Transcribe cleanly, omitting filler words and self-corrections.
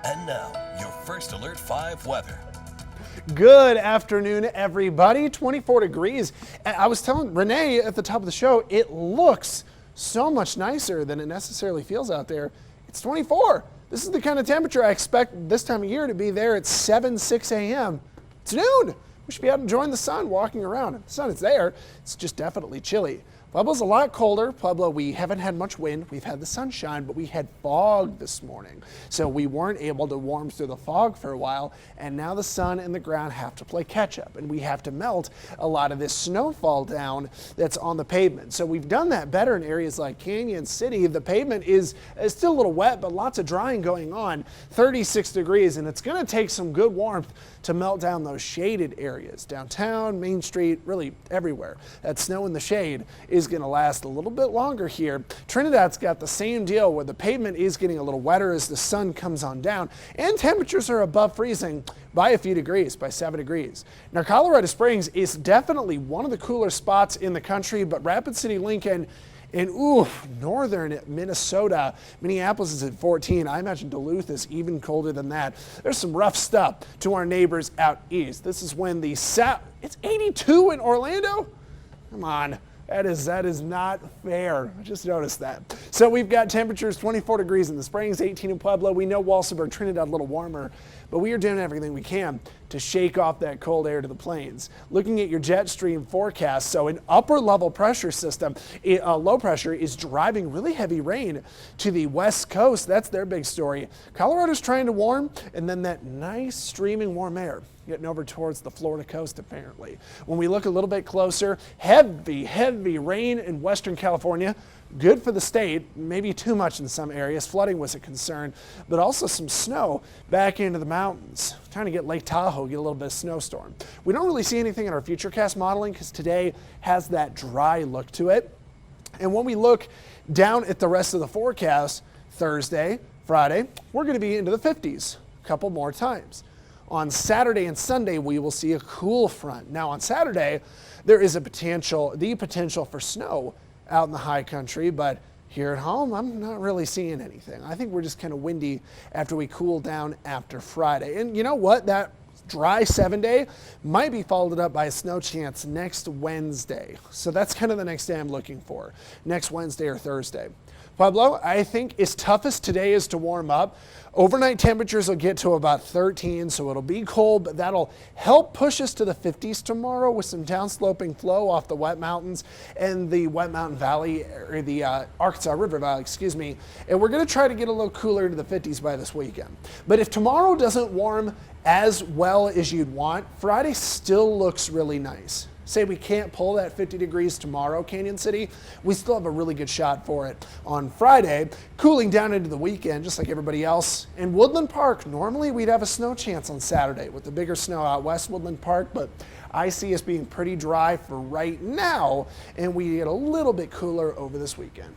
And now, your First Alert 5 weather. Good afternoon, everybody. 24 degrees. I was telling Renee at the top of the show, it looks so much nicer than it necessarily feels out there. It's 24. This is the kind of temperature I expect this time of year to be there at 6 a.m. It's noon. We should be out enjoying the sun, walking around. The sun is there. It's just definitely chilly. Pueblo's a lot colder. Pueblo, we haven't had much wind. We've had the sunshine, but we had fog this morning. So we weren't able to warm through the fog for a while. And now the sun and the ground have to play catch up. And we have to melt a lot of this snowfall down that's on the pavement. So we've done that better in areas like Canyon City. The pavement is still a little wet, but lots of drying going on. 36 degrees, and it's going to take some good warmth to melt down those shaded areas. Downtown, Main Street, really everywhere. That snow in the shade is going to last a little bit longer here. Trinidad's got the same deal where the pavement is getting a little wetter as the sun comes on down, and temperatures are above freezing by a few degrees, by 7 degrees. Now, Colorado Springs is definitely one of the cooler spots in the country, but Rapid City, Lincoln, and northern Minnesota, Minneapolis is at 14. I imagine Duluth is even colder than that. There's some rough stuff to our neighbors out east. This is when it's 82 in Orlando? Come on. That is not fair. I just noticed that. So we've got temperatures 24 degrees in the Springs, 18 in Pueblo. We know Walsenburg, Trinidad a little warmer, but we are doing everything we can to shake off that cold air to the plains. Looking at your jet stream forecast, so an upper level pressure system, low pressure is driving really heavy rain to the west coast. That's their big story. Colorado's trying to warm, and then that nice streaming warm air getting over towards the Florida coast apparently. When we look a little bit closer, heavy rain in Western California. Good for the state, maybe too much in some areas. Flooding was a concern, but also some snow back into the mountains. Trying to get Lake Tahoe, get a little bit of snowstorm. We don't really see anything in our Futurecast modeling because today has that dry look to it. And when we look down at the rest of the forecast, Thursday, Friday, we're going to be into the 50s a couple more times. On Saturday and Sunday, we will see a cool front. Now on Saturday, there is the potential for snow out in the high country, but here at home, I'm not really seeing anything. I think we're just kind of windy after we cool down after Friday. And you know what? That dry 7-day might be followed up by a snow chance next Wednesday. So that's kind of the next day I'm looking for, next Wednesday or Thursday. Pueblo, I think as tough as today is to warm up, overnight temperatures will get to about 13, so it'll be cold, but that'll help push us to the 50s tomorrow with some downsloping flow off the Wet Mountains and the Wet Mountain Valley, or the Arkansas River Valley, excuse me. And we're going to try to get a little cooler into the 50s by this weekend. But if tomorrow doesn't warm as well as you'd want, Friday still looks really nice. Say we can't pull that 50 degrees tomorrow, Canyon City, we still have a really good shot for it on Friday, cooling down into the weekend just like everybody else. In Woodland Park, normally we'd have a snow chance on Saturday with the bigger snow out west Woodland Park, but I see us being pretty dry for right now, and we get a little bit cooler over this weekend.